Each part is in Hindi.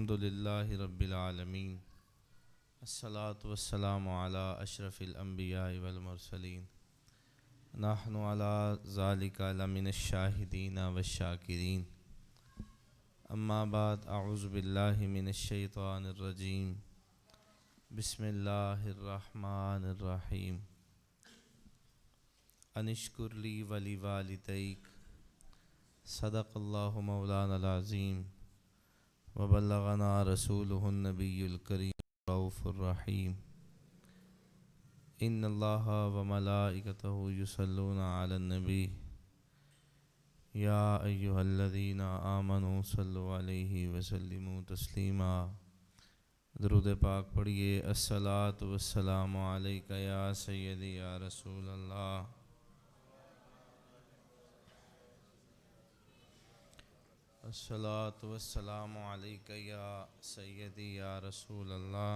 अल्हम्दुलिल्लाहि रब्बिल आलमीन अस्सलातु वस्सलामु अला अशरफिल अंबियाइ वल मुरसलीन नहनु अला ज़ालिका लमिनश शाहिदीन वश्शाकिरीन अम्मा बाद अऊज़ु बिल्लाहि मिनश शैतानिर रजीम बिस्मिल्लाहिर रहमानिर रहीम अनिश्कुर ली वली वालिदैक सदक़ल्लाहु मौलानल अज़ीम व बल्लगना रसूलुहुन नबियुल करीम रऊफ़ुर रहीम इन्नल्लाहा व मलाइकतहु युसल्लूना अलन नबी या अय्युहल्लज़ीना आमनू सल्लु अलैहि व सल्लिमू तस्लीमा। दुरूद पाक पढ़िए। अस्सलातु वस्सलामु अलैका या सय्यदी या रसूल अल्लाह। अस्सलातु वस्सलामु अलैका या सय्यदी या रसूल अल्लाह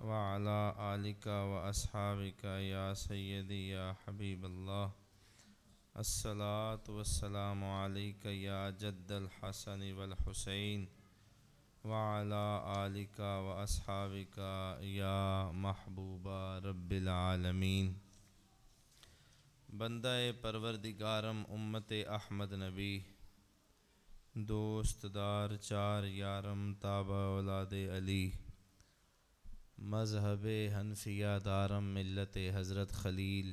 व अला आलिका व अस्हाबिका या सय्यदी या हबीब अल्लाह। अस्सलातु वस्सलामु अलैका या जद्दल हसन वल हुसैन व अला आलिका व अस्हाबिका या महबूबा रब्बिल आलमीन। बंदाए परवरदिगारम उम्मत अहमद नबी दोस्तदार चार यारम ताबा औलाद अली मज़हब हनफिया दारम मिल्लत हज़रत खलील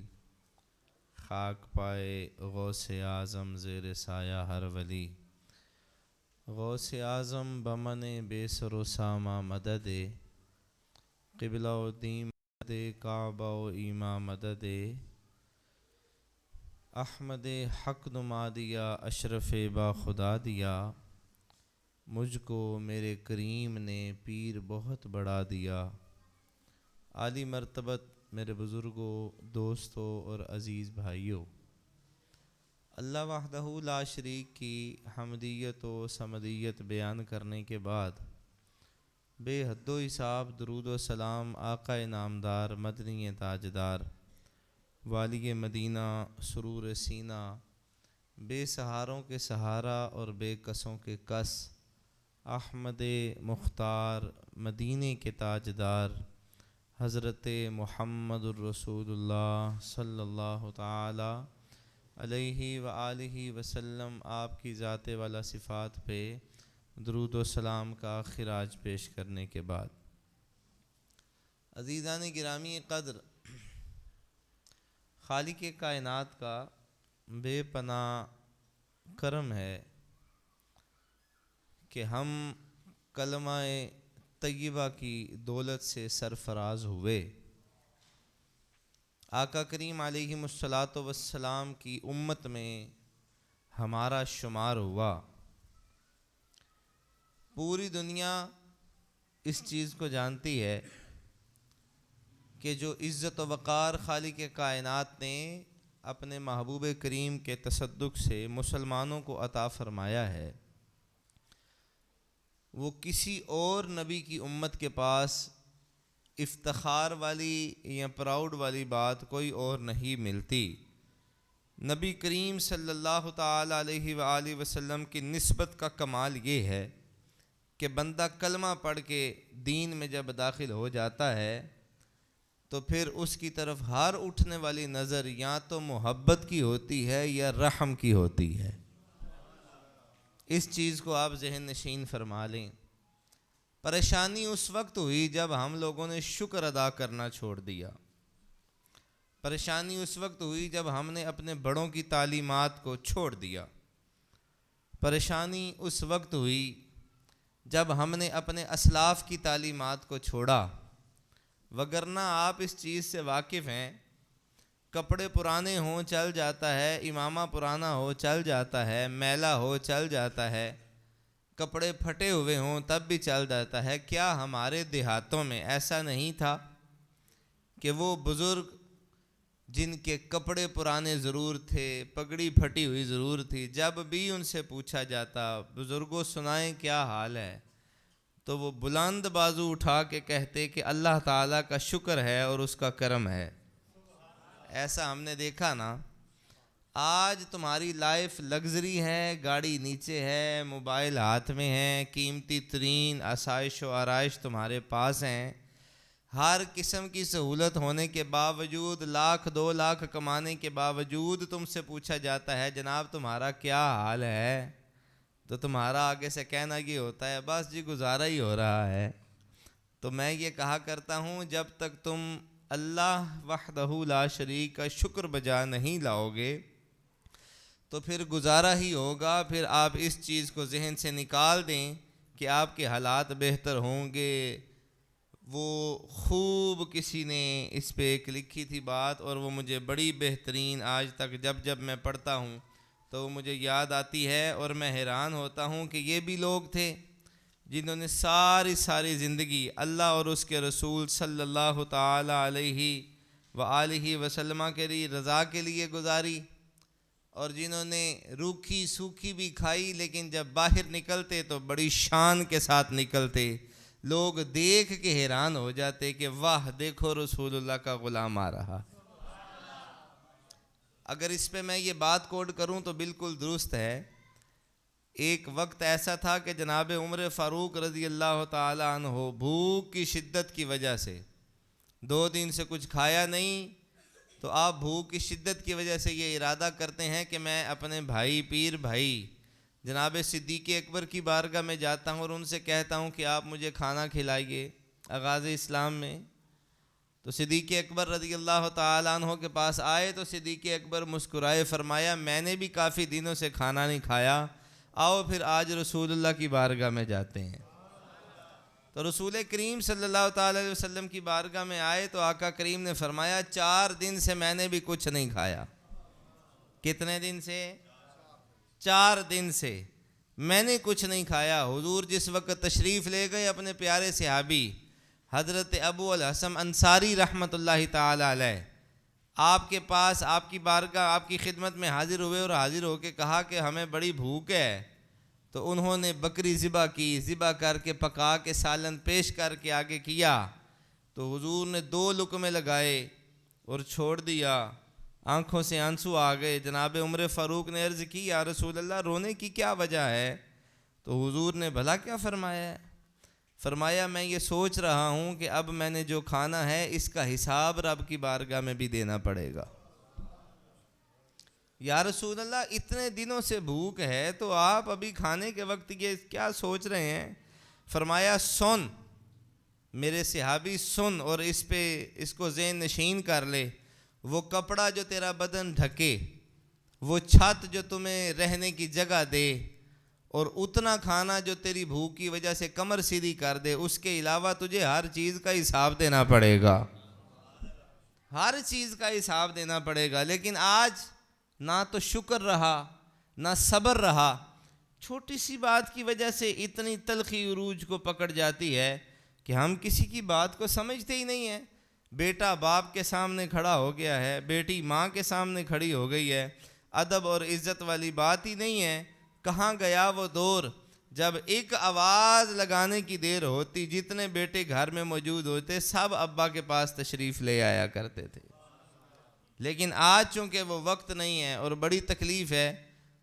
खाक पाए गौसे आज़म ज़ेर साया हर वली। गौसे आज़म बमन बेसरो सामा मदद क़िबला दीन मदद काबा ईमा मदद अहमद हक नुमा दिया अशरफ बा खुदा दिया मुझको मेरे करीम ने पीर बहुत बड़ा दिया। आली मर्तबत मेरे बुज़ुर्गों, दोस्तों और अज़ीज़ भाइयों, अल्लाह वहदहू ला शरीक की हमदियत व समदियत बयान करने के बाद बेहद्दो हिसाब दरूद व सलाम आका नामदार मदनी ताजदार वाली मदीना सुरूर सीना बेसहारों के सहारा और बेकसों के कस अहमद मुख्तार मदीने के ताजदार हज़रत मुहम्मदुर रसूलुल्लाह सल्लल्लाहु ताला अलैहि व आलिहि वसल्लम आपकी ज़ाते वाला सिफ़ात पे दरूद व सलाम का खिराज पेश करने के बाद, अज़ीज़ान गिरामी क़द्र, खालिक़े कायनात का बेपनाह करम है कि हम कलमाए तय्यबा की दौलत से सरफराज हुए। आका करीम अलैहिमुस्सलातु वस्सलाम की उम्मत में हमारा शुमार हुआ। पूरी दुनिया इस चीज़ को जानती है कि जो इज़्ज़त व वक़ार खालिक़े कायनात ने अपने महबूब करीम के तसद्दुक़ से मुसलमानों को अता फ़रमाया है, वो किसी और नबी की उम्मत के पास इफ्तिखार वाली या प्राउड वाली बात कोई और नहीं मिलती। नबी करीम सल्लल्लाहु ताला अलैहि व आलिहि वसल्लम की निस्बत का कमाल ये है कि बंदा कलमा पढ़ के दीन में जब दाखिल हो जाता है तो फिर उसकी तरफ हर उठने वाली नज़र या तो मोहब्बत की होती है या रहम की होती है। इस चीज़ को आप ज़हन नशीन फरमा लें। परेशानी उस वक्त हुई जब हम लोगों ने शुक्र अदा करना छोड़ दिया। परेशानी उस वक्त हुई जब हमने अपने बड़ों की तालीमात को छोड़ दिया। परेशानी उस वक्त हुई जब हमने अपने असलाफ़ की तालीमात को छोड़ा। वगरना आप इस चीज़ से वाकिफ़ हैं, कपड़े पुराने हों चल जाता है, इमामा पुराना हो चल जाता है, मैला हो चल जाता है, कपड़े फटे हुए हों तब भी चल जाता है। क्या हमारे देहातों में ऐसा नहीं था कि वो बुज़ुर्ग जिनके कपड़े पुराने ज़रूर थे, पगड़ी फटी हुई ज़रूर थी, जब भी उनसे पूछा जाता बुज़ुर्गों सुनाएं क्या हाल है, तो वो बुलंद बाजू उठा के कहते कि अल्लाह ताला का शुक्र है और उसका करम है। ऐसा हमने देखा ना आज तुम्हारी लाइफ लग्जरी है, गाड़ी नीचे है, मोबाइल हाथ में है, कीमती तरीन आसाइश व आराइश तुम्हारे पास हैं, हर किस्म की सहूलत होने के बावजूद, लाख 2 लाख कमाने के बावजूद तुमसे पूछा जाता है जनाब तुम्हारा क्या हाल है, तो तुम्हारा आगे से कहना ये होता है बस जी गुजारा ही हो रहा है। तो मैं ये कहा करता हूँ जब तक तुम अल्लाह वहदहू ला शरीक का शुक्र बजा नहीं लाओगे तो फिर गुजारा ही होगा। फिर आप इस चीज़ को जहन से निकाल दें कि आपके हालात बेहतर होंगे। वो खूब किसी ने इस पे एक लिखी थी बात और वो मुझे बड़ी बेहतरीन आज तक जब जब मैं पढ़ता हूँ तो मुझे याद आती है और मैं हैरान होता हूँ कि ये भी लोग थे जिन्होंने सारी ज़िंदगी अल्लाह और उसके रसूल सल्लल्लाहु ताला अलैहि व आलिहि वसल्लम के लिए रज़ा के लिए गुजारी, और जिन्होंने रूखी सूखी भी खाई लेकिन जब बाहर निकलते तो बड़ी शान के साथ निकलते। लोग देख के हैरान हो जाते कि वाह देखो रसूलुल्लाह का ग़ुलाम आ रहा। अगर इस पे मैं ये बात कोड करूं तो बिल्कुल दुरुस्त है। एक वक्त ऐसा था कि जनाब उमर फ़ारूक रज़ी अल्लाह ताला अन्हो भूख की शिद्दत की वजह से 2 दिन से कुछ खाया नहीं, तो आप भूख की शिद्दत की वजह से ये इरादा करते हैं कि मैं अपने भाई पीर भाई जनाब सिद्दीक़ अकबर की बारगाह में जाता हूँ और उनसे कहता हूँ कि आप मुझे खाना खिलाइए आगाज़ इस्लाम में। तो सिद्दीक़ अकबर रज़ी अल्लाह ताला अन्हो के पास आए तो सिद्दीक़ अकबर मुस्कुराए, फरमाया मैंने भी काफ़ी दिनों से खाना नहीं खाया, आओ फिर आज रसूलुल्लाह की बारगाह में जाते हैं। तो रसूल करीम सल्लल्लाहु अलैहि वसल्लम की बारगाह में आए तो आका करीम ने फरमाया 4 दिन से मैंने भी कुछ नहीं खाया। कितने दिन से? 4 दिन से मैंने कुछ नहीं खाया। हुजूर जिस वक्त तशरीफ़ ले गए अपने प्यारे सहाबी हज़रत अबू अल हसन अंसारी रहमतुल्लाहि ताला अलैह आपके पास आपकी बारगाह आपकी खिदमत में हाजिर हुए और हाजिर होकर कहा कि हमें बड़ी भूख है। तो उन्होंने बकरी ज़िबा की, ज़िबा करके पका के सालन पेश करके आगे किया तो हुजूर ने 2 लुक़मे लगाए और छोड़ दिया। आँखों से आंसू आ गए। जनाब उमर फ़ारूक ने अर्ज़ की या रसूल अल्लाह रोने की क्या वजह है? तो हुजूर ने भला क्या फ़रमाया है? फ़रमाया मैं ये सोच रहा हूँ कि अब मैंने जो खाना है इसका हिसाब रब की बारगाह में भी देना पड़ेगा। या रसूल अल्लाह इतने दिनों से भूख है तो आप अभी खाने के वक्त ये क्या सोच रहे हैं? फरमाया सुन मेरे सहाबी सुन और इस पे इसको ज़हन नशीन कर ले। वो कपड़ा जो तेरा बदन ढके, वो छत जो तुम्हें रहने की जगह दे और उतना खाना जो तेरी भूख की वजह से कमर सीधी कर दे, उसके अलावा तुझे हर चीज़ का हिसाब देना पड़ेगा। हर चीज़ का हिसाब देना पड़ेगा। लेकिन आज ना तो शुक्र रहा ना सब्र रहा। छोटी सी बात की वजह से इतनी तलखी उरूज को पकड़ जाती है कि हम किसी की बात को समझते ही नहीं है। बेटा बाप के सामने खड़ा हो गया है, बेटी माँ के सामने खड़ी हो गई है, अदब और इज़्ज़त वाली बात ही नहीं है। कहाँ गया वो दौर जब एक आवाज़ लगाने की देर होती, जितने बेटे घर में मौजूद होते सब अब्बा के पास तशरीफ़ ले आया करते थे। लेकिन आज चूँकि वो वक्त नहीं है और बड़ी तकलीफ़ है,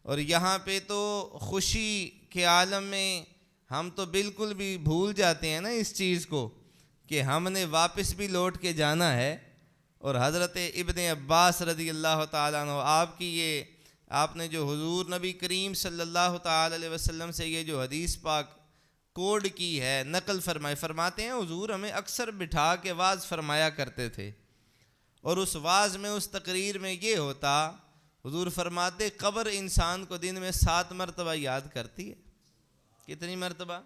और यहाँ पे तो खुशी के आलम में हम तो बिल्कुल भी भूल जाते हैं ना इस चीज़ को कि हमने वापस भी लौट के जाना है। और हज़रत इब्ने अब्बास रज़ी अल्लाह ताला अन्हु आपकी ये आपने जो हुजूर नबी करीम सल्लल्लाहु ताला अलैहि वसल्लम से ये जो हदीस पाक कोड की है, नकल फरमाते हैं हुजूर हमें अक्सर बिठा के वाज़ फरमाया करते थे और उस वाज़ में उस तकरीर में ये होता, हुजूर फरमाते कब्र इंसान को दिन में 7 मरतबा याद करती है। कितनी मरतबा?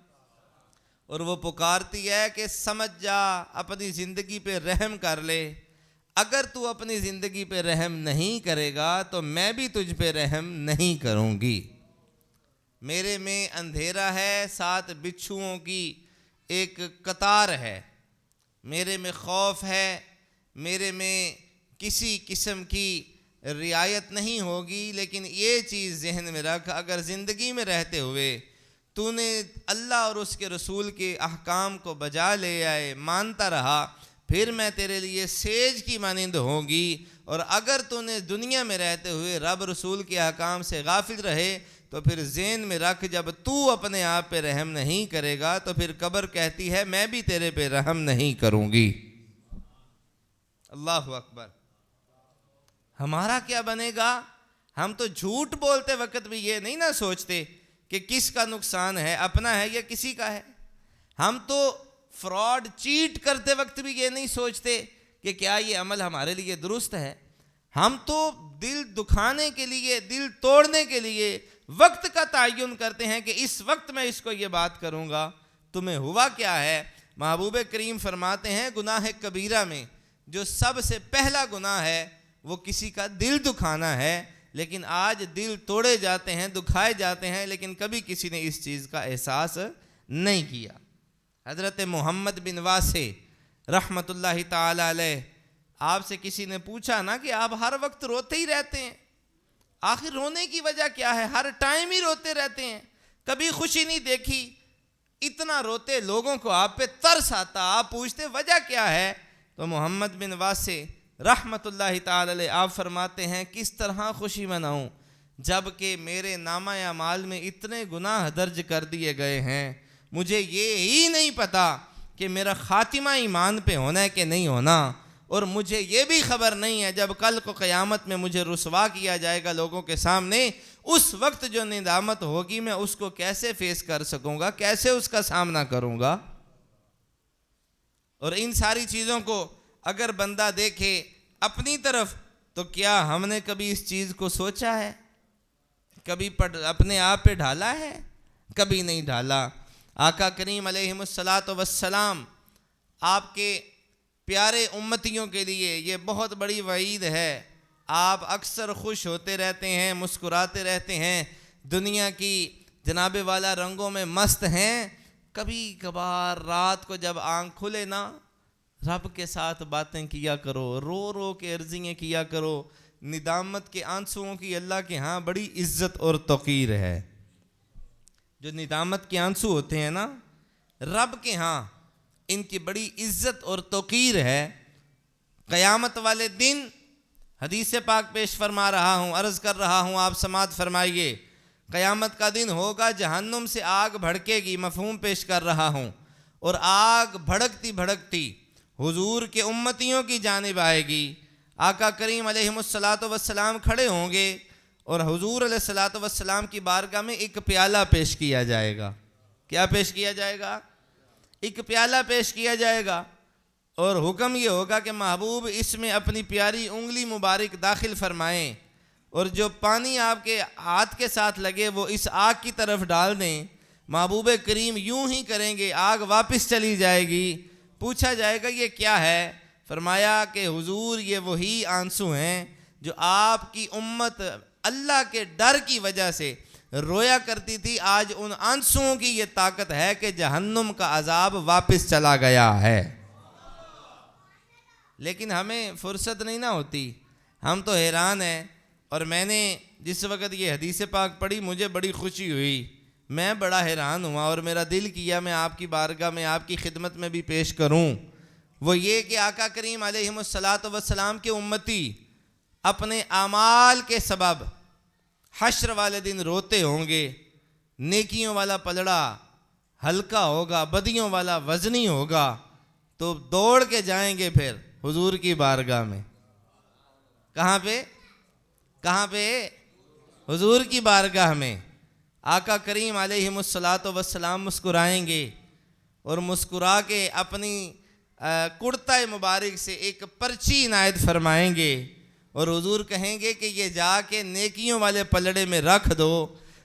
और वो पुकारती है कि समझ जा अपनी ज़िंदगी पे रहम कर ले, अगर तू अपनी ज़िंदगी पे रहम नहीं करेगा तो मैं भी तुझ पे रहम नहीं करूँगी। मेरे में अंधेरा है, 7 बिच्छुओं की एक कतार है, मेरे में खौफ है, मेरे में किसी किस्म की रियायत नहीं होगी। लेकिन ये चीज़ जहन में रख, अगर ज़िंदगी में रहते हुए तूने अल्लाह और उसके रसूल के अहकाम को बजा ले आए, मानता रहा, फिर मैं तेरे लिए सेज की मानिंद होंगी। और अगर तूने दुनिया में रहते हुए रब रसूल के अहकाम से गाफिल रहे तो फिर ज़हन में रख, जब तू अपने आप पे रहम नहीं करेगा तो फिर कब्र कहती है मैं भी तेरे पे रहम नहीं करूँगी। अल्लाह अकबर। हमारा क्या बनेगा? हम तो झूठ बोलते वक्त भी ये नहीं ना सोचते कि किसका नुकसान है, अपना है या किसी का है। हम तो फ्रॉड चीट करते वक्त भी ये नहीं सोचते कि क्या ये अमल हमारे लिए दुरुस्त है। हम तो दिल दुखाने के लिए, दिल तोड़ने के लिए वक्त का तयन करते हैं कि इस वक्त मैं इसको ये बात करूँगा। तुम्हें हुआ क्या है? महबूब करीम फरमाते हैं गुनाह कबीरा में जो सबसे पहला गुनाह है वो किसी का दिल दुखाना है। लेकिन आज दिल तोड़े जाते हैं, दुखाए जाते हैं, लेकिन कभी किसी ने इस चीज़ का एहसास नहीं किया। हज़रत मोहम्मद बिन वासे रहमतुल्लाहि ताला अलैह, आपसे किसी ने पूछा ना कि आप हर वक्त रोते ही रहते हैं, आखिर रोने की वजह क्या है? हर टाइम ही रोते रहते हैं, कभी खुशी नहीं देखी, इतना रोते लोगों को आप पे तरस आता, आप पूछते वजह क्या है? तो मोहम्मद बिन वासे रहमतुल्लाहि ताला अलैह आप फरमाते हैं किस तरह खुशी मनाऊं जबकि मेरे नामा अमाल में इतने गुनाह दर्ज कर दिए गए हैं, मुझे ये ही नहीं पता कि मेरा खातिमा ईमान पे होना है कि नहीं होना, और मुझे ये भी खबर नहीं है जब कल को क़यामत में मुझे रुसवा किया जाएगा लोगों के सामने, उस वक्त जो निदामत होगी मैं उसको कैसे फेस कर सकूँगा, कैसे उसका सामना करूँगा। और इन सारी चीज़ों को अगर बंदा देखे अपनी तरफ तो क्या हमने कभी इस चीज़ को सोचा है? कभी अपने आप पे ढाला है? कभी नहीं ढाला। आका करीम अलैहिमुस्सलातु वस्सलाम आपके प्यारे उम्मतियों के लिए ये बहुत बड़ी वईद है। आप अक्सर खुश होते रहते हैं, मुस्कुराते रहते हैं, दुनिया की जनाबे वाला रंगों में मस्त हैं। कभी कभार रात को जब आँख खुले ना, रब के साथ बातें किया करो, रो रो के अर्जियाँ किया करो। निदामत के आंसुओं की अल्लाह के यहाँ बड़ी इज्जत और तौकीर है। जो निदामत के आंसू होते हैं ना, रब के यहाँ इनकी बड़ी इज्जत और तौकीर है। क़यामत वाले दिन हदीस पाक पेश फरमा रहा हूँ, अर्ज़ कर रहा हूँ, आप समात फरमाइए। क़यामत का दिन होगा, जहन्नुम से आग भड़केगी, मफ़हूम पेश कर रहा हूँ, और आग भड़कती भड़कती हुजूर के उम्मतियों की जानिब आएगी। आका करीम अलैहिमुस्सलातु वस्सलाम खड़े होंगे और हुजूर अलैहिस्सलातु वस्सलाम की बारगाह में एक प्याला पेश किया जाएगा। क्या पेश किया जाएगा? एक प्याला पेश किया जाएगा, और हुक्म ये होगा कि महबूब इसमें अपनी प्यारी उंगली मुबारक दाखिल फरमाएं, और जो पानी आपके हाथ के साथ लगे वो इस आग की तरफ डाल दें। महबूब करीम यूं ही करेंगे, आग वापस चली जाएगी। पूछा जाएगा ये क्या है? फरमाया कि हुजूर ये वही आंसू हैं जो आपकी उम्मत अल्लाह के डर की वजह से रोया करती थी। आज उन आंसुओं की ये ताकत है कि जहन्नुम का अजाब वापस चला गया है। लेकिन हमें फुर्सत नहीं ना होती, हम तो हैरान हैं। और मैंने जिस वक़्त ये हदीस पाक पढ़ी मुझे बड़ी खुशी हुई, मैं बड़ा हैरान हुआ, और मेरा दिल किया मैं आपकी बारगाह में आपकी खिदमत में भी पेश करूं। वो ये कि आका करीम अलैहिमुस्सलातु वस्सलाम के उम्मती अपने आमाल के सबब हश्र वाले दिन रोते होंगे। नेकियों वाला पलड़ा हल्का होगा, बदियों वाला वजनी होगा, तो दौड़ के जाएंगे फिर हुजूर की बारगाह में। कहाँ पे? कहाँ पे? हुजूर की बारगाह में। आका करीम अलैहिमुस्सलातु वस्सलाम मुस्कुराएंगे, और मुस्कुरा के अपनी कुर्ता मुबारक से एक पर्ची इनायत फरमाएंगे, और हुजूर कहेंगे कि ये जाके नेकियों वाले पलड़े में रख दो।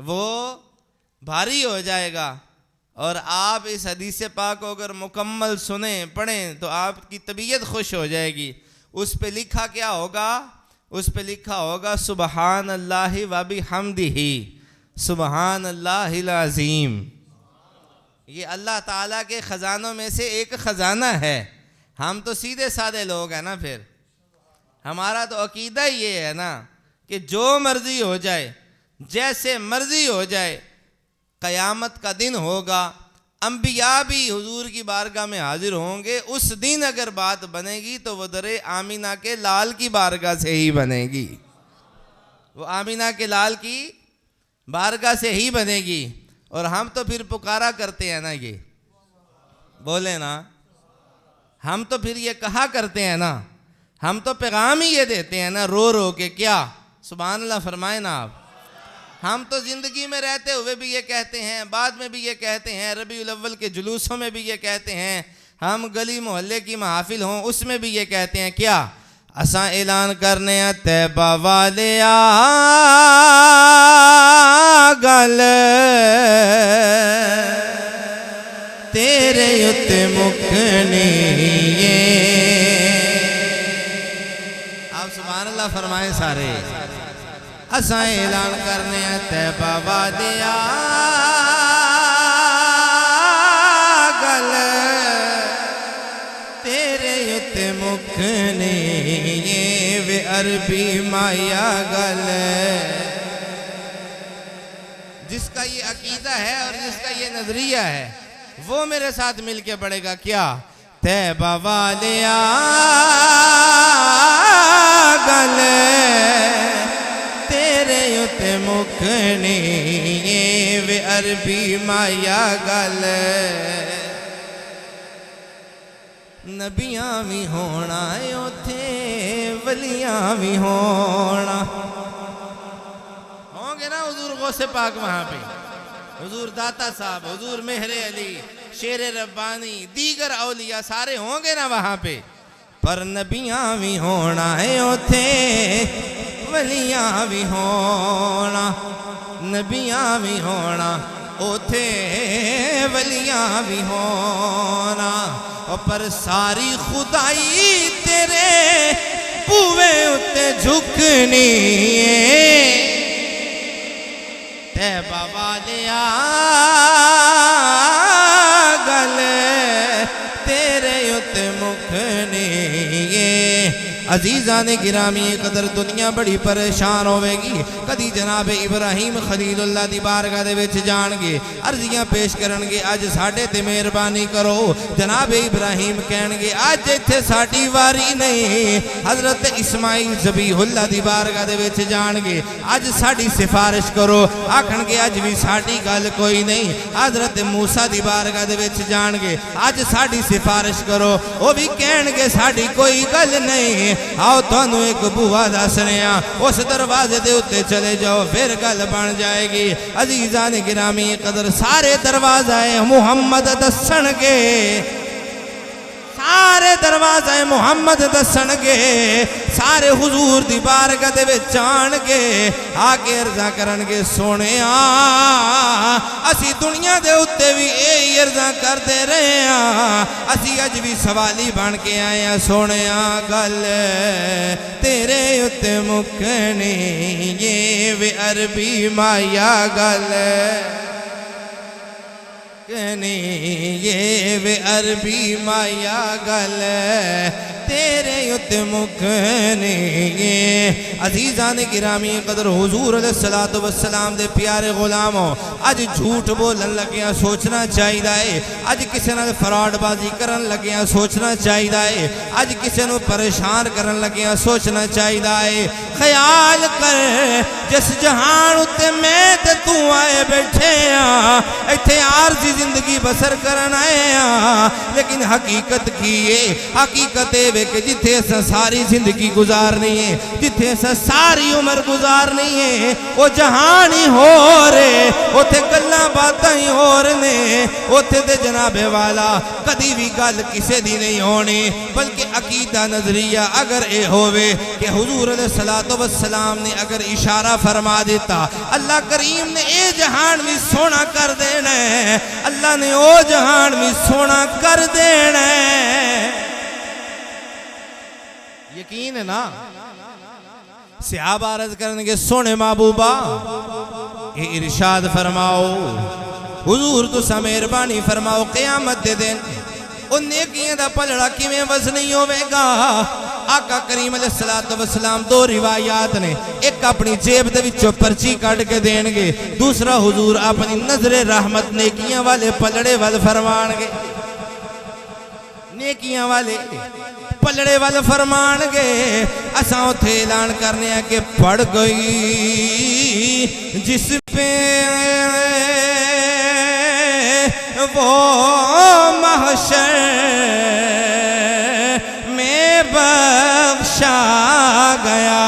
वो भारी हो जाएगा। और आप इस हदीस पाक को अगर मुकम्मल सुने पढ़ें तो आपकी तबीयत खुश हो जाएगी। उस पे लिखा क्या होगा? उस पे लिखा होगा सुबहान अल्लाहि व बिहम्दिही सुबहान अल्लाहिल अज़ीम। ये अल्लाह ताला के ख़जानों में से एक ख़जाना है। हम तो सीधे साधे लोग हैं ना, फिर हमारा तो अकीदा ही ये है ना कि जो मर्ज़ी हो जाए, जैसे मर्जी हो जाए, क़यामत का दिन होगा, अंबिया भी हुजूर की बारगाह में हाजिर होंगे। उस दिन अगर बात बनेगी तो वो दरे आमीना के लाल की बारगाह से ही बनेगी, वो आमीना के लाल की बारगाह से ही बनेगी। और हम तो फिर पुकारा करते हैं ना, ये बोले ना, हम तो फिर ये कहा करते हैं ना, हम तो पैगाम ही ये देते हैं ना रो रो के, क्या सुभान अल्लाह फरमाए ना आप। हम तो ज़िंदगी में रहते हुए भी ये कहते हैं, बाद में भी ये कहते हैं, रबीउल अव्वल के जुलूसों में भी ये कहते हैं, हम गली मोहल्ले की महफिल हों उसमें भी ये कहते हैं, क्या असा ऐलान करने तैबा वाले गल तेरे उत्ते मुकनी। आप सुभान अल्लाह फरमाएं सारे। असा ऐलान करने तैबा वाले गल तेरे उत्ते मुकनी वे अरबी माया गल। जिसका ये अकीदा है और जिसका ये नजरिया है वो मेरे साथ मिलके पढ़ेगा, क्या तैबा वाले गल तेरे उत्ते मुकनी वे अरबी माया गल। नबियां भी होना उथे वलियां भी होना, होंगे ना हुजूर गौसे पाक वहां पे, हुजूर दाता साहब, हुजूर मेहरे अली, शेर रब्बानी, दीगर औलिया सारे होंगे ना वहां पे। पर नबियां भी होना है उथे वलियां भी होना, नबियां भी होना उथे वलियां भी होना। पर सारी खुदाई तेरे बूवे उत्ते झुकनी तैबा वाले गल तेरे उत्ते मुखनी। अजीज़ा ने गिरामी कदर दुनिया बड़ी परेशान होवेगी, कदी जनाब इब्राहिम खलीलुल्लाह दी बारगाह दे विच जाणगे, अर्जियां पेश करनगे, अज साडे ते मेहरबानी करो। जनाब इब्राहिम कहणगे अज इत्थे साडी वारी नहीं। हजरत इस्माइल ज़बीहुल्लाह दी बारगाह दे विच जाणगे, अज साडी सिफारिश करो, आखणगे अज भी साडी गल कोई नहीं। हजरत मूसा दी बारगाह दे विच जाणगे, अज साडी सिफारिश करो, वो भी कहणगे साडी कोई गल नहीं। आओ तुहानू एक बुआ दसने, उस दरवाजे दे उत्ते चले जाओ, फिर गल बन जाएगी। अजीज़ा ने गिरामी कदर सारे दरवाज़े मुहम्मद दसणगे, सारे दरवाज़े मुहम्मद दसणगे, सारे हुजूर दी बारगाह दे विच आणगे, आके अर्ज़ा करनगे सोहणिया असी दुनिया दे उत्ते भी यही अर्ज़ा करते रहे हैं, असी अज भी सवाली बन के आए हैं। सोहणिया गल तेरे उत्ते मुकनी ये वे अरबी माया गल ये वे अरबी माया गल तेरे उत्ते मुकनी। अजीज़ा ने गिरामी कदर हुजूर अलैहिस्सलातु वस्सलाम दे प्यारे गुलामों, अज झूठ बोलन लगिया सोचना चाहिए, अज किसी नाल फ्रॉडबाजी करन लगिया सोचना चाहिए, अज किसी नूं परेशान करन लगिया सोचना चाहिए। ख्याल कर जिस जहान उत्ते मैं ते तू आए बैठे आ, इत्थे आरजी जिंदगी बसर करन आए आ, लेकिन हकीकत की है, हकीकत कि जिथे असा सारी जिंदगी गुजारनी है, जिथे असा सारी उम्र गुजारनी है, वो जहान ही हो रहे, उथे गल्लां बातां ही हो रहे, उथे ते जनाबे वाला कदी भी गल किसे दी नहीं होनी। बल्कि अकीदा नजरिया अगर ये होवे कि हुजूर अलैहिस्सलातु वस्सलाम ने अगर इशारा फरमा देता, अल्लाह करीम ने ये जहान भी सोना कर देना है, अल्लाह ने वो जहान भी सोना कर देना है। यकीन है ना। सहाब अर्ज करनगे सोने महबूबा ये इरशाद फरमाओ, हुजूर तुसा मेहरबानी फरमाओ, क़यामत दे दिन उन नेकियां दा पलड़ा किवें वज़नी होवेगा। आका करीम अलैहिस्सलातु वस्सलाम दो रिवायात ने, एक अपनी जेब दे विचों पर्ची कट के देंगे, दूसरा हुजूर अपनी नजरे रहमत नेकियां वाले पलड़े वल फरमानगे, नेकियां वाले पलड़े वल फरमानगे। असां उथे ऐलान करने के पड़ गई जिस पे वो महशर में बख्शा गया,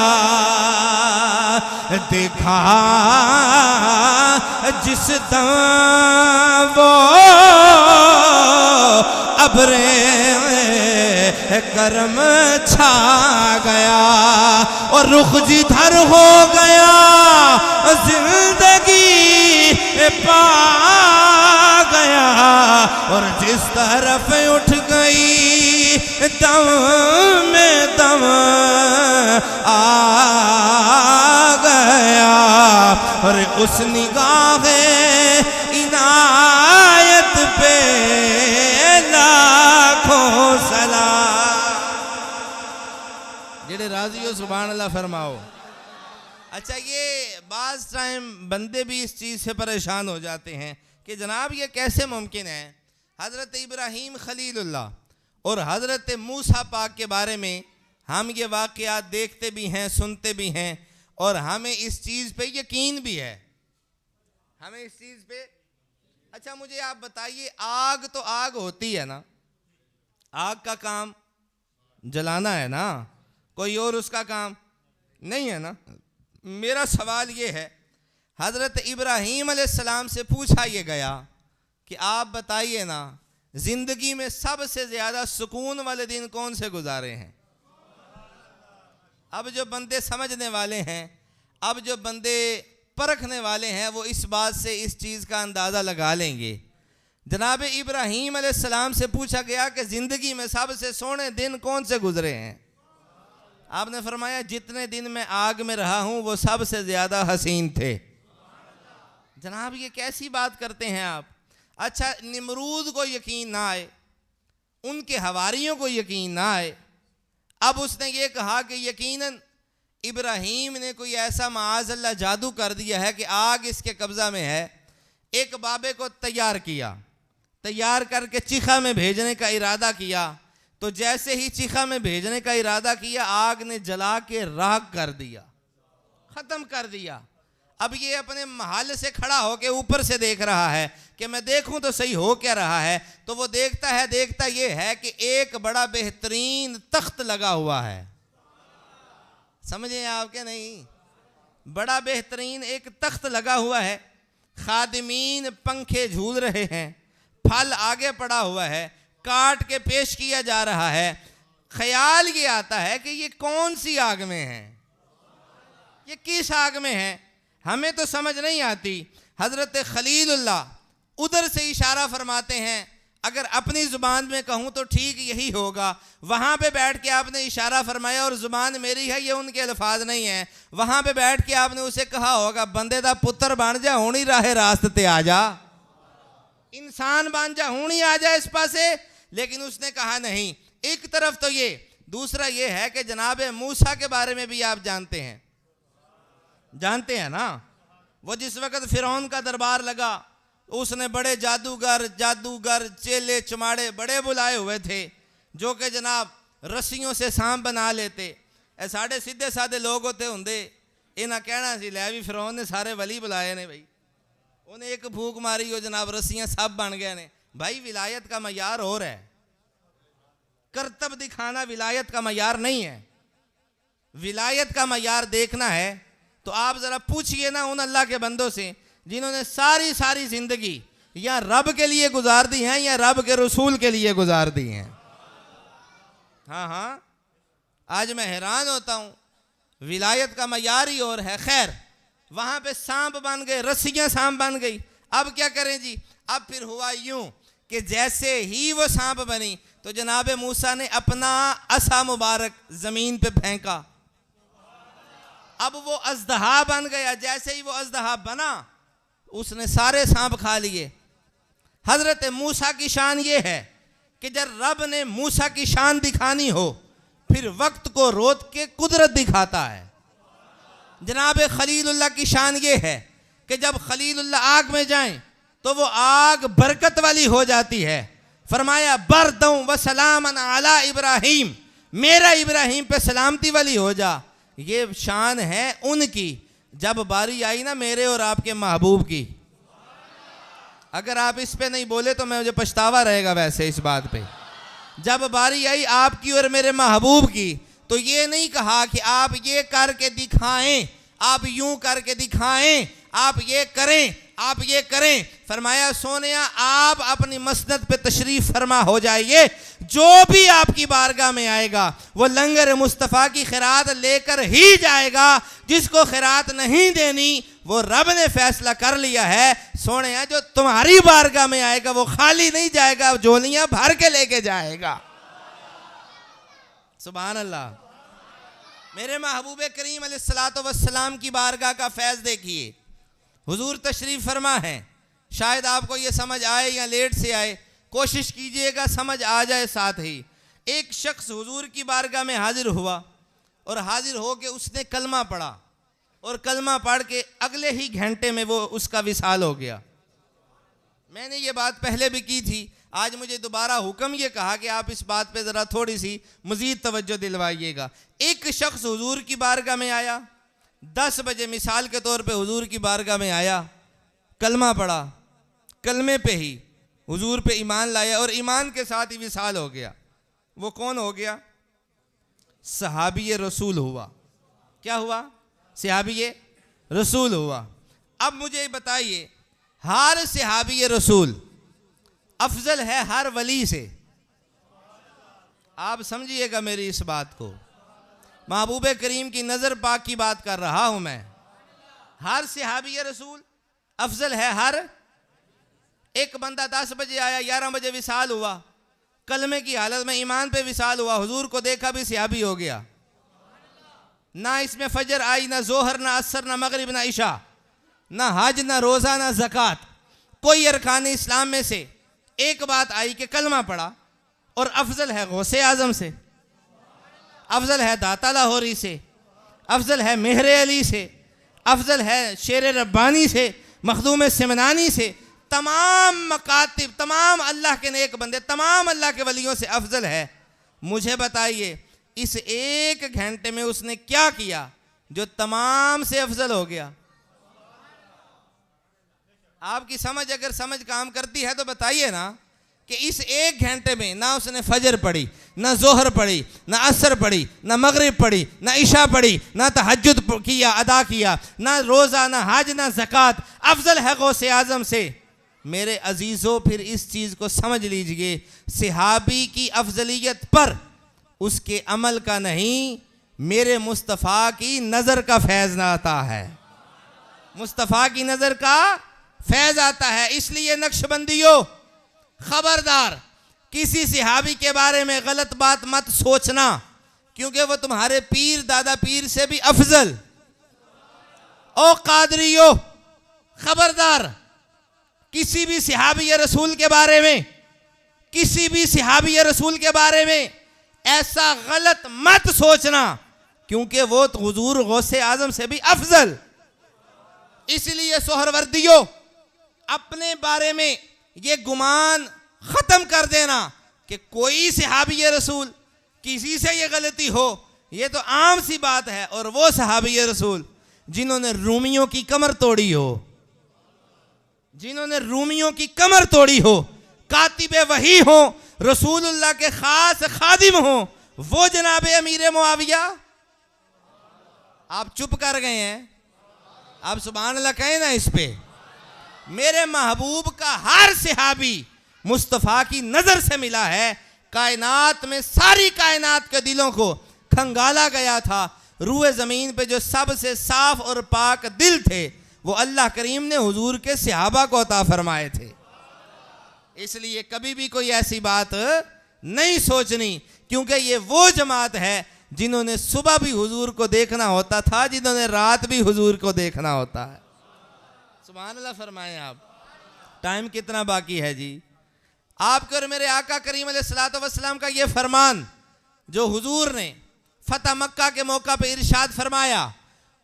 देखा जिस दम वो अबरे करम छा गया और रुख जिधर हो गया जिंदगी पा गया, और जिस तरफ उठ गई दम में दम आ गया, और उस निगाह इनायत पे लाखों सलाम। जेड़े राजी हो सुभान अल्लाह फरमाओ। अच्छा, ये बाज़ टाइम बंदे भी इस चीज़ से परेशान हो जाते हैं कि जनाब ये कैसे मुमकिन है, हज़रत इब्राहीम खलीलुल्लाह और हज़रत मूसा पाक के बारे में हम ये वाक़यात देखते भी हैं, सुनते भी हैं, और हमें इस चीज़ पे यकीन भी है, हमें इस चीज़ पे। अच्छा मुझे आप बताइए, आग तो आग होती है ना, आग का काम जलाना है ना, कोई और उसका काम नहीं है ना। मेरा सवाल ये है, हज़रत इब्राहीम अलैहिस्सलाम से पूछा ये गया कि आप बताइए ना, ज़िंदगी में सबसे ज़्यादा सुकून वाले दिन कौन से गुजारे हैं? अब जो बंदे समझने वाले हैं, अब जो बंदे परखने वाले हैं, वो इस बात से इस चीज़ का अंदाज़ा लगा लेंगे। जनाब इब्राहीम अलैहिस्सलाम से पूछा गया कि ज़िंदगी में सबसे सोने दिन कौन से गुजरे हैं? आपने फरमाया जितने दिन मैं आग में रहा हूँ वो सबसे ज़्यादा हसीन थे। जनाब ये कैसी बात करते हैं आप? अच्छा, निमरूद को यकीन ना आए, उनके हवारियों को यकीन ना आए, अब उसने ये कहा कि यकीनन इब्राहीम ने कोई ऐसा माअज़ल्लाह जादू कर दिया है कि आग इसके कब्ज़ा में है। एक बाबे को तैयार किया, तैयार करके चिखा में भेजने का इरादा किया, तो जैसे ही चिखा में भेजने का इरादा किया, आग ने जला के राख कर दिया, ख़त्म कर दिया। अब ये अपने महल से खड़ा होकर ऊपर से देख रहा है कि मैं देखूं तो सही हो क्या रहा है। तो वो देखता है, देखता ये है कि एक बड़ा बेहतरीन तख्त लगा हुआ है। समझे आप क्या नहीं? बड़ा बेहतरीन एक तख्त लगा हुआ है, खादिमीन पंखे झूल रहे हैं, फल आगे पड़ा हुआ है, काट के पेश किया जा रहा है। ख्याल ये आता है कि ये कौन सी आग में है, ये किस आग में है, हमें तो समझ नहीं आती। हज़रत खलीलुल्लाह उधर से इशारा फरमाते हैं, अगर अपनी ज़ुबान में कहूँ तो ठीक यही होगा। वहाँ पे बैठ के आपने इशारा फरमाया, और ज़ुबान मेरी है, ये उनके अल्फाज नहीं हैं। वहाँ पे बैठ के आपने उसे कहा होगा, बंदे दा पुत्र बन जा, हुणी राहे रास्ते आ जा, इंसान बन जा, हुणी आ जा इस पासे। लेकिन उसने कहा नहीं। एक तरफ तो ये, दूसरा ये है कि जनाब मूसा के बारे में भी आप जानते हैं, जानते हैं ना, वो जिस वक़्त फ़िरौन का दरबार लगा, उसने बड़े जादूगर चेले चमाड़े बड़े बुलाए हुए थे, जो कि जनाब रस्सियों से सांप बना लेते। ए साढ़े सीधे साधे लोग होते होंगे, इन्हें कहना सी लै भी फ़िरौन ने सारे वली बुलाए ने भाई, उन्हें एक फूक मारी हो जनाब रस्सियाँ सब बन गए ने। भाई विलायत का मयार और है, करतब दिखाना विलायत का मयार नहीं है। विलायत का मयार देखना है तो आप ज़रा पूछिए ना उन अल्लाह के बंदों से जिन्होंने सारी सारी ज़िंदगी या रब के लिए गुजार दी हैं या रब के रसूल के लिए गुजार दी हैं। हाँ हाँ, आज मैं हैरान होता हूँ, विलायत का मयार ही और है। खैर, वहाँ पे सांप बन गए, रस्सियाँ सांप बन गई। अब क्या करें जी? अब फिर हुआ यूं कि जैसे ही वो सांप बनी तो जनाब मूसा ने अपना असा मुबारक ज़मीन पे फेंका, अब वो अज़दहा बन गया। जैसे ही वो अज़दहा बना, उसने सारे सांप खा लिए। हज़रत मूसा की शान ये है कि जब रब ने मूसा की शान दिखानी हो फिर वक्त को रोक के कुदरत दिखाता है। जनाब खलीलुल्लाह की शान ये है कि जब खलीलुल्लाह आग में जाएं तो वो आग बरकत वाली हो जाती है। फरमाया बरदं व सलामन अला इब्राहीम, मेरा इब्राहिम पे सलामती वाली हो जा। ये शान है उनकी। जब बारी आई ना मेरे और आपके महबूब की, अगर आप इस पे नहीं बोले तो मुझे पछतावा रहेगा वैसे इस बात पे। जब बारी आई आपकी और मेरे महबूब की, तो ये नहीं कहा कि आप ये करके दिखाएं, आप यूं करके दिखाएं, आप ये करें, आप ये करें। फरमाया सोनिया आप अपनी मसनद पे तशरीफ फरमा हो जाइए, जो भी आपकी बारगाह में आएगा वो लंगर मुस्तफ़ा की खैरात लेकर ही जाएगा। जिसको खैरात नहीं देनी वो रब ने फैसला कर लिया है। सोनिया जो तुम्हारी बारगाह में आएगा वो खाली नहीं जाएगा, झोलियां भर के लेके जाएगा। सुभान अल्लाह। मेरे महबूब करीम अलैहिस्सलातु वस्सलाम की बारगाह का फैज़ देखिए। हुजूर तशरीफ़ फरमा है। शायद आपको ये समझ आए या लेट से आए, कोशिश कीजिएगा समझ आ जाए। साथ ही एक शख्स हुजूर की बारगाह में हाजिर हुआ और हाजिर हो के उसने कलमा पढ़ा, और कलमा पढ़ के अगले ही घंटे में वो उसका विसाल हो गया। मैंने ये बात पहले भी की थी, आज मुझे दोबारा हुक्म ये कहा कि आप इस बात पे ज़रा थोड़ी सी मज़ीद तवज्जो दिलवाइएगा। एक शख्स हुजूर की बारगाह में आया, 10 बजे मिसाल के तौर पे हुजूर की बारगाह में आया, कलमा पढ़ा, कलमे पे ही हुजूर पे ईमान लाया और ईमान के साथ ही विसाल हो गया। वो कौन हो गया? सहाबी रसूल हुआ। क्या हुआ? सहाबी रसूल हुआ। अब मुझे बताइए, हर सहाबी रसूल अफजल है हर वली से? आप समझिएगा मेरी इस बात को। महबूब करीम की नज़र पाक की बात कर रहा हूं मैं। हर सहाबी रसूल अफजल है हर एक बंदा 10 बजे आया, 11 बजे विसाल हुआ, कलमे की हालत में ईमान पे विसाल हुआ, हुजूर को देखा भी सहाबी हो गया। ना इसमें फजर आई, ना जोहर, ना असर, ना मगरिब, ना इशा, ना हज, ना रोज़ा, ना ज़कात, कोई अरकान इस्लाम में से एक बात आई कि कलमा पढ़ा और अफजल है गौसे आज़म से, अफजल है दाता लाहौरी से, अफजल है मेहर अली से, अफजल है शेर रब्बानी से, मखदूम सिमनानी से, तमाम मकातिब, तमाम अल्लाह के नेक बंदे, तमाम अल्लाह के वलियों से अफजल है। मुझे बताइए इस एक घंटे में उसने क्या किया जो तमाम से अफजल हो गया? आपकी समझ अगर समझ काम करती है तो बताइए ना कि इस एक घंटे में ना उसने फजर पढ़ी, ना जोहर पढ़ी, ना असर पढ़ी, ना मगरिब पढ़ी, ना इशा पढ़ी, ना तहज्जुद किया अदा किया, ना रोज़ा, ना हज, ना ज़कात, अफजल है गौसे आज़म से। मेरे अजीज़ों फिर इस चीज़ को समझ लीजिए, सहाबी की अफजलियत पर उसके अमल का नहीं, मेरे मुस्तफ़ा की नज़र का फैज़ आता है, मुस्तफ़ा की नज़र का फैज़ आता है। इसलिए नक्शबंदियों खबरदार, किसी सहाबी के बारे में गलत बात मत सोचना, क्योंकि वो तुम्हारे पीर दादा पीर से भी अफजल। ओ कादरियो खबरदार, किसी भी सहाबी रसूल के बारे में, किसी भी सहाबी रसूल के बारे में ऐसा गलत मत सोचना, क्योंकि वो तो हुजूर गौसे आज़म से भी अफजल। इसलिए सोहरवर्दियों अपने बारे में ये गुमान ख़त्म कर देना कि कोई सहाबी रसूल किसी से ये गलती हो, ये तो आम सी बात है। और वो सहाबी रसूल जिन्होंने रूमियों की कमर तोड़ी हो, जिन्होंने रूमियों की कमर तोड़ी हो, कातिबे वही हो, रसूलुल्लाह के खास खादिम हो, वो जनाब अमीर मुआविया। आप चुप कर गए हैं, आप सुभान अल्लाह कहें ना इस पे। मेरे महबूब का हर सहाबी मुस्तफ़ा की नज़र से मिला है। कायनात में सारी कायनात के दिलों को खंगाला गया था। रूए ज़मीन पे जो सबसे साफ और पाक दिल थे वो अल्लाह करीम ने हुजूर के सहाबा को अता फरमाए थे। इसलिए कभी भी कोई ऐसी बात नहीं सोचनी, क्योंकि ये वो जमात है जिन्होंने सुबह भी हुजूर को देखना होता था, जिन्होंने रात भी हुजूर को देखना होता है। सुभान अल्लाह फरमाएं आप। टाइम कितना बाकी है जी? आपके और मेरे आका करीम अलैहिस्सलातु वस्सलाम का ये फरमान जो हुजूर ने फतह मक्का के मौका पे इरशाद फरमाया,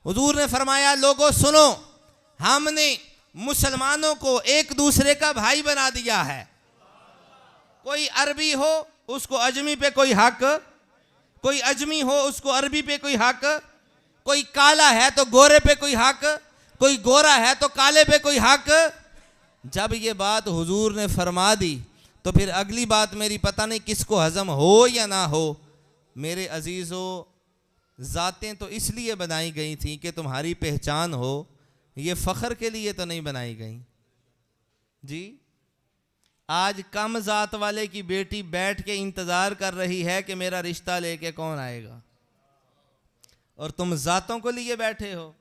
हुजूर ने फरमाया, लोगों सुनो, हमने मुसलमानों को एक दूसरे का भाई बना दिया है। कोई अरबी हो उसको अजमी पे कोई हक, कोई अजमी हो उसको अरबी पे कोई हक, कोई काला है तो गोरे पे कोई हक, कोई गोरा है तो काले पे कोई हक। जब ये बात हुजूर ने फरमा दी तो फिर अगली बात मेरी पता नहीं किसको हजम हो या ना हो। मेरे अजीज़ों, ज़ातें तो इसलिए बनाई गई थी कि तुम्हारी पहचान हो, ये फ़ख्र के लिए तो नहीं बनाई गई जी। आज कम ज़ात वाले की बेटी बैठ के इंतज़ार कर रही है कि मेरा रिश्ता लेके कौन आएगा, और तुम ज़ातों को लिए बैठे हो।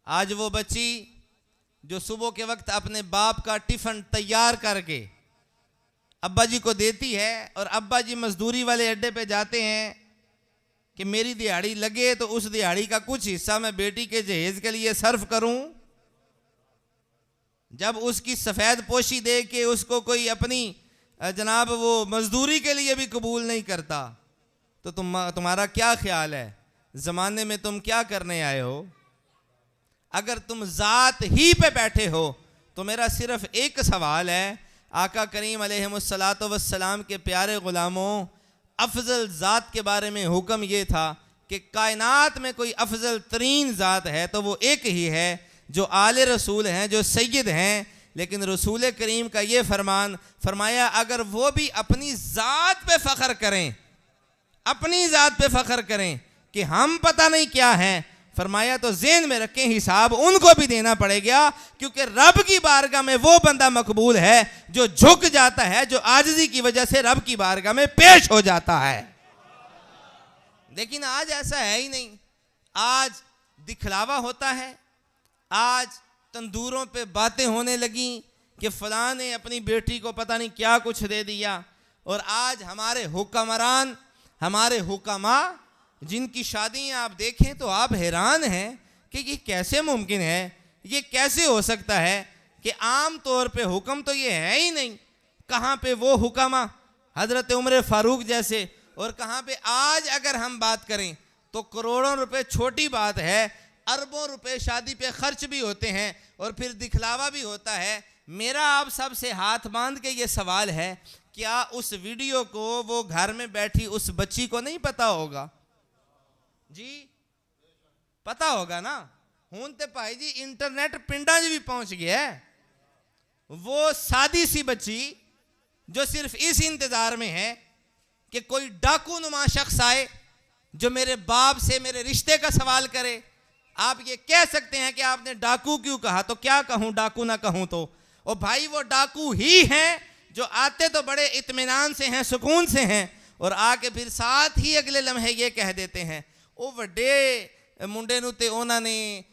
आज वो बच्ची जो सुबह के वक्त अपने बाप का टिफ़िन तैयार करके अब्बा जी को देती है, और अब्बा जी मजदूरी वाले अड्डे पे जाते हैं कि मेरी दिहाड़ी लगे तो उस दिहाड़ी का कुछ हिस्सा मैं बेटी के जहेज के लिए सर्व करूं। जब उसकी सफ़ेद पोशी दे के उसको कोई अपनी जनाब वो मजदूरी के लिए भी कबूल नहीं करता, तो तुम्हारा क्या ख्याल है ज़माने में तुम क्या करने आए हो? अगर तुम ज़ात ही पे बैठे हो तो मेरा सिर्फ एक सवाल है, आका करीम अलैहिस्सलातु वस्सलाम के प्यारे ग़ुलामों, अफजल ज़ात के बारे में हुक्म ये था कि कायनात में कोई अफजल तरीन ज़ात है तो वो एक ही है, जो आले रसूल हैं, जो सैयद हैं। लेकिन रसूल करीम का ये फरमाया, अगर वो भी अपनी ज़ात पे फ़ख्र करें, अपनी ज़ात पे फ़ख्र करें कि हम पता नहीं क्या हैं, फरमाया तो ज़हन में रखें हिसाब उनको भी देना पड़ेगा, क्योंकि रब की बारगाह में वो बंदा मकबूल है जो झुक जाता है, जो आजिज़ी की वजह से रब की बारगाह में पेश हो जाता है। लेकिन आज ऐसा है ही नहीं। आज दिखलावा होता है, आज तंदूरों पे बातें होने लगी कि फ़लाँ ने अपनी बेटी को पता नहीं क्या कुछ दे दिया, और आज हमारे हुक्मरान, हमारे हुक्मा, जिनकी शादियाँ आप देखें तो आप हैरान हैं कि ये कैसे मुमकिन है, ये कैसे हो सकता है कि आम तौर पे हुक्म तो ये है ही नहीं। कहाँ पे वो हुक्मा हज़रत उमर फ़ारूक जैसे, और कहाँ पे आज अगर हम बात करें तो करोड़ों रुपए छोटी बात है, अरबों रुपए शादी पे खर्च भी होते हैं और फिर दिखलावा भी होता है। मेरा आप सब से हाथ बांध के ये सवाल है, क्या उस वीडियो को वो घर में बैठी उस बच्ची को नहीं पता होगा जी? पता होगा ना। हूं ते भाई जी इंटरनेट पिंडा जी भी पहुंच गया है। वो सादी सी बच्ची जो सिर्फ इस इंतजार में है कि कोई डाकू नुमा शख्स आए जो मेरे बाप से मेरे रिश्ते का सवाल करे। आप ये कह सकते हैं कि आपने डाकू क्यों कहा, तो क्या कहूं, डाकू ना कहूं तो। ओ भाई वो डाकू ही हैं जो आते तो बड़े इत्मीनान से हैं, सुकून से हैं, और आके फिर साथ ही अगले लम्हे ये कह देते हैं, ਉਹ ਵੱਡੇ ਮੁੰਡੇ ਨੂੰ ਤੇ ਉਹਨਾਂ ਨੇ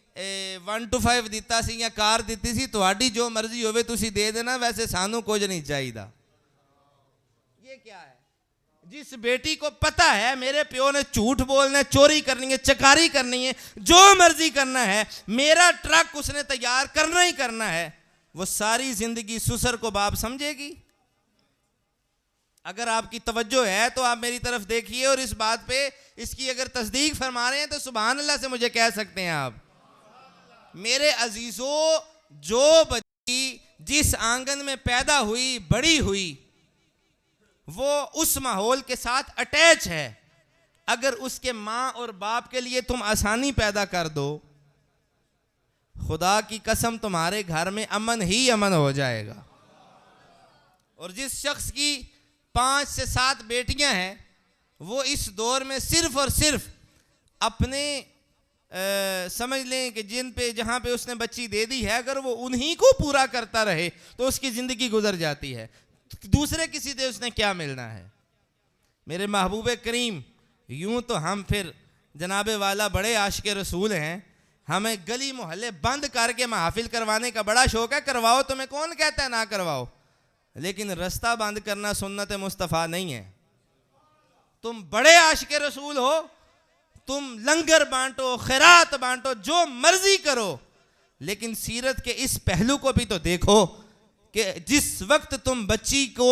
1 to 5 ਦਿੱਤਾ ਸੀ ਜਾਂ ਕਾਰ ਦਿੱਤੀ ਸੀ, ਤੁਹਾਡੀ ਜੋ ਮਰਜ਼ੀ ਹੋਵੇ ਤੁਸੀਂ ਦੇ ਦੇਣਾ, ਵੈਸੇ ਸਾਨੂੰ ਕੁਝ ਨਹੀਂ ਚਾਹੀਦਾ। ये क्या है? जिस बेटी को पता है मेरे प्यो ने झूठ बोलना है, चोरी करनी है, चकारी करनी है, जो मर्जी करना है, मेरा ट्रक उसने तैयार करना ही करना है, वो सारी जिंदगी ससुर को बाप समझेगी? अगर आपकी तवज्जो है तो आप मेरी तरफ देखिए, और इस बात पे इसकी अगर तस्दीक फरमा रहे हैं तो सुभान अल्लाह से मुझे कह सकते हैं आप। मेरे अजीजों, जो बच्ची जिस आंगन में पैदा हुई, बड़ी हुई, वो उस माहौल के साथ अटैच है। अगर उसके माँ और बाप के लिए तुम आसानी पैदा कर दो, खुदा की कसम तुम्हारे घर में अमन ही अमन हो जाएगा। और जिस शख्स की 5 से 7 बेटियां हैं, वो इस दौर में सिर्फ और सिर्फ अपने समझ लें कि जिन पे जहाँ पे उसने बच्ची दे दी है, अगर वो उन्हीं को पूरा करता रहे तो उसकी ज़िंदगी गुजर जाती है। दूसरे किसी से उसने क्या मिलना है? मेरे महबूब करीम, यूं तो हम फिर जनाबे वाला बड़े आशिक़ रसूल हैं, हमें गली मोहल्ले बंद करके महफिल करवाने का बड़ा शौक़ है। करवाओ, तुम्हें कौन कहता है ना करवाओ, लेकिन रास्ता बंद करना सुन्नत मुस्तफ़ा नहीं है। तुम बड़े आशिक़ रसूल हो, तुम लंगर बांटो, खैरात बांटो, जो मर्जी करो, लेकिन सीरत के इस पहलू को भी तो देखो कि जिस वक्त तुम बच्ची को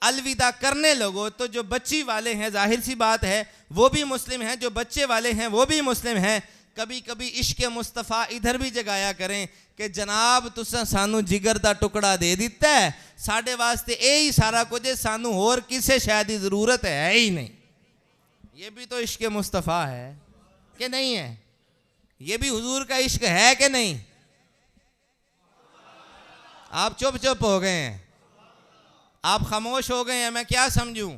अलविदा करने लगो तो जो बच्ची वाले हैं जाहिर सी बात है वो भी मुस्लिम हैं, जो बच्चे वाले हैं वो भी मुस्लिम हैं। कभी कभी इश्क मुस्तफ़ा इधर भी जगाया करें कि जनाब तुसा सानू जिगर दा टुकड़ा दे दिता है, साढ़े वास्ते यही सारा कुछ है, सानू होर किसे शायद की ज़रूरत है ही नहीं। ये भी तो इश्क मुस्तफ़ा है कि नहीं है? ये भी हुजूर का इश्क है कि नहीं? आप चुप चुप हो गए हैं, आप खामोश हो गए हैं, मैं क्या समझूं।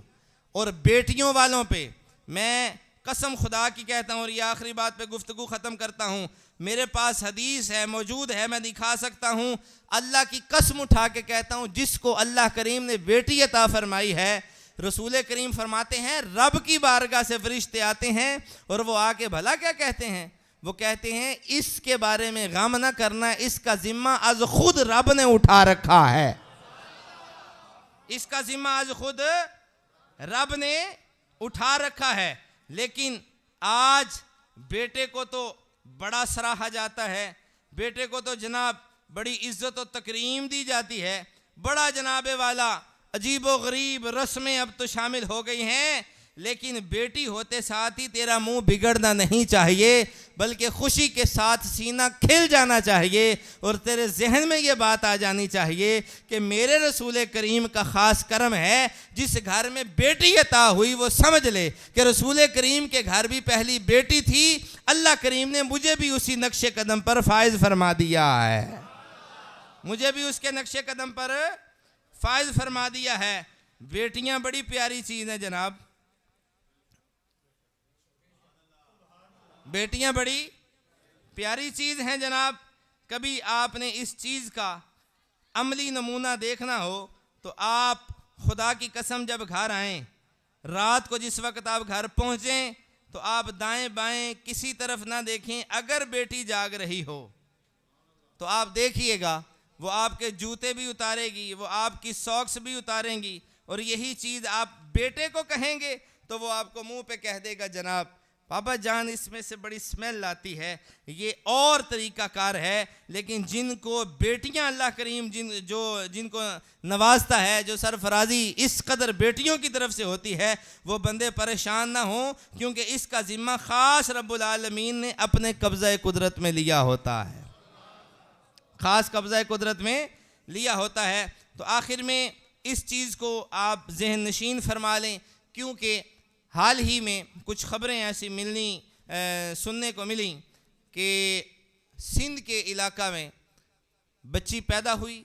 और बेटियों वालों पे मैं कसम खुदा की कहता हूँ, और ये आखिरी बात पे गुफ्तगू ख़त्म करता हूँ, मेरे पास हदीस है, मौजूद है, मैं दिखा सकता हूँ। अल्लाह की कसम उठा के कहता हूँ, जिसको अल्लाह करीम ने बेटी अता फरमाई है, रसूल करीम फरमाते हैं रब की बारगाह से फरिश्ते आते हैं और वो आके भला क्या कहते हैं, वो कहते हैं इसके बारे में गम ना करना, इसका जिम्मा आज खुद रब ने उठा रखा है, इसका जिम्मा आज खुद रब ने उठा रखा है। लेकिन आज बेटे को तो बड़ा सराहा जाता है, बेटे को तो जनाब बड़ी इज्जत और तकरीम दी जाती है, बड़ा जनाबे वाला अजीबो गरीब रस्में अब तो शामिल हो गई हैं। लेकिन बेटी होते साथ ही तेरा मुंह बिगड़ना नहीं चाहिए, बल्कि खुशी के साथ सीना खिल जाना चाहिए और तेरे जहन में ये बात आ जानी चाहिए कि मेरे रसूल करीम का ख़ास करम है जिस घर में बेटी अता हुई, वो समझ ले कि रसूल करीम के घर भी पहली बेटी थी, अल्लाह करीम ने मुझे भी उसी नक्शे कदम पर फायज फरमा दिया है, मुझे भी उसके नक्शे कदम पर फायज फरमा दिया है। बेटियां बड़ी प्यारी चीज़ है जनाब, बेटियां बड़ी प्यारी चीज़ हैं जनाब। कभी आपने इस चीज़ का अमली नमूना देखना हो तो आप खुदा की कसम जब घर आएँ, रात को जिस वक्त आप घर पहुँचें तो आप दाएं बाएं किसी तरफ ना देखें। अगर बेटी जाग रही हो तो आप देखिएगा वो आपके जूते भी उतारेगी, वो आपकी सॉक्स भी उतारेंगी, और यही चीज़ आप बेटे को कहेंगे तो वो आपको मुंह पे कह देगा जनाब पापा जान इसमें से बड़ी स्मेल आती है। ये और तरीक़ाकार है, लेकिन जिनको बेटियां अल्लाह करीम जिनको नवाजता है, जो सरफराजी इस कदर बेटियों की तरफ से होती है, वो बंदे परेशान ना हो, क्योंकि इसका ज़िम्मा ख़ास रब्बुल आलमीन ने अपने कब्ज़ा कुदरत में लिया होता है, ख़ास कब्ज़ा कुदरत में लिया होता है। तो आखिर में इस चीज़ को आप जहन नशीन फरमा लें, क्योंकि हाल ही में कुछ ख़बरें ऐसी सुनने को मिली कि सिंध के इलाका में बच्ची पैदा हुई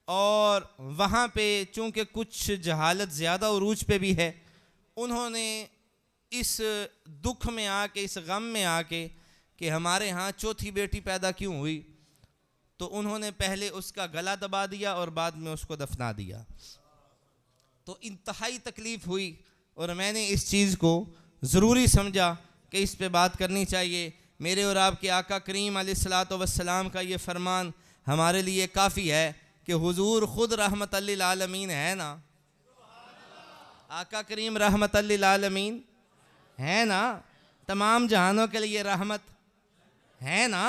और वहाँ पे चूँकि कुछ जहालत ज़्यादा उरूज पे भी है, उन्होंने इस दुख में आके, इस गम में आके कि हमारे यहाँ चौथी बेटी पैदा क्यों हुई, तो उन्होंने पहले उसका गला दबा दिया और बाद में उसको दफना दिया। तो इंतहाई तकलीफ़ हुई और मैंने इस चीज़ को ज़रूरी समझा कि इस पे बात करनी चाहिए। मेरे और आपके आका करीम अलैहिस्सलातु वस्सलाम का ये फरमान हमारे लिए काफ़ी है कि हुजूर ख़ुद रहमतल लिल आलमीन है ना, आका करीम रहमतल लिल आलमीन है ना, तमाम जहानों के लिए रहमत है ना।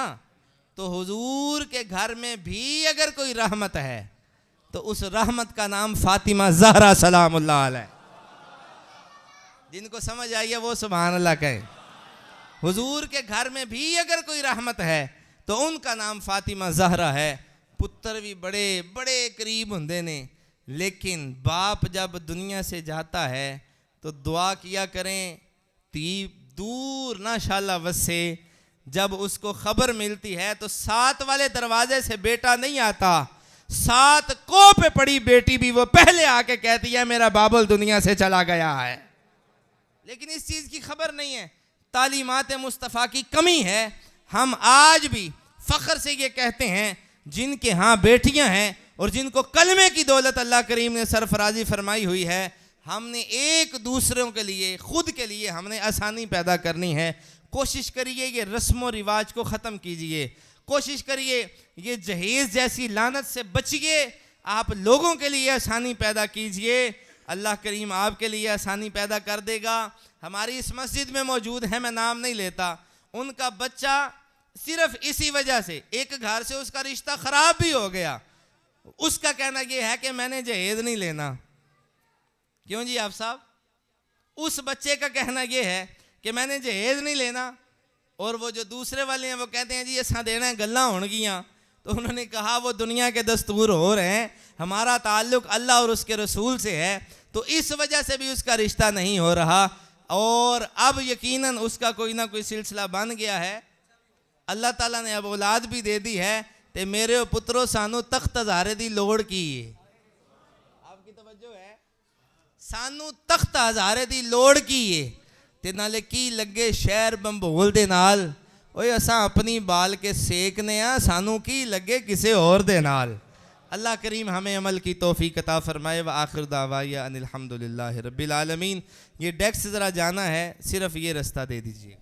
तो हुजूर के घर में भी अगर कोई रहमत है तो उस रहमत का नाम फ़ातिमा ज़हरा सलामुल्लाह अलैहा। जिनको समझ आई है वो सुभान अल्लाह कहें। हुजूर के घर में भी अगर कोई रहमत है तो उनका नाम फ़ातिमा ज़हरा है। पुत्र भी बड़े बड़े करीब होंदे ने, लेकिन बाप जब दुनिया से जाता है तो दुआ किया करें ती दूर ना शाला वसे। जब उसको खबर मिलती है तो 7 वाले दरवाजे से बेटा नहीं आता, 7 को पे पड़ी बेटी भी वो पहले आके कहती है मेरा बाबुल दुनिया से चला गया है, लेकिन इस चीज़ की खबर नहीं है। तालीमात मुस्तफ़ा की कमी है। हम आज भी फ़ख्र से ये कहते हैं जिनके यहाँ बेटियाँ हैं और जिनको कलमे की दौलत अल्लाह करीम ने सरफराजी फरमाई हुई है, हमने एक दूसरों के लिए, खुद के लिए हमने आसानी पैदा करनी है। कोशिश करिए ये रस्म व रिवाज को ख़त्म कीजिए, कोशिश करिए ये जहेज़ जैसी लानत से बचिए, आप लोगों के लिए आसानी पैदा कीजिए, अल्लाह करीम आपके लिए आसानी पैदा कर देगा। हमारी इस मस्जिद में मौजूद है, मैं नाम नहीं लेता, उनका बच्चा सिर्फ इसी वजह से एक घर से उसका रिश्ता ख़राब भी हो गया। उसका कहना यह है कि मैंने जहेज़ नहीं लेना, क्यों जी आप साहब? उस बच्चे का कहना यह है कि मैंने जहेज नहीं लेना, और वो जो दूसरे वाले हैं वो कहते हैं जी असा देना गल्ला होनगियां। तो उन्होंने कहा वो दुनिया के दस्तूर हो रहे हैं, हमारा ताल्लुक अल्लाह और उसके रसूल से है, तो इस वजह से भी उसका रिश्ता नहीं हो रहा। और अब यकीनन उसका कोई ना कोई सिलसिला बन गया है, अल्लाह ताला ने अब औलाद भी दे दी है। ते मेरे पुत्रो सानू तख्त हज़ारे दी लोड़ की है। आपकी तवज्जो है? सानू तख्त हज़ारे दी लोड़ की है, ते नाले की लगे शहर बंबोल दे नाल। ओए असा अपनी बाल के सेकने आ, सानू की लगे किसे और दे नाल। अल्लाह करीम हमें अमल की तौफीक अता फरमाए। व आखिर दावाया अनिल हम्दुलिल्लाहि रब्बिल आलमीन। ये डेस्क ज़रा जाना है, सिर्फ ये रास्ता दे दीजिए।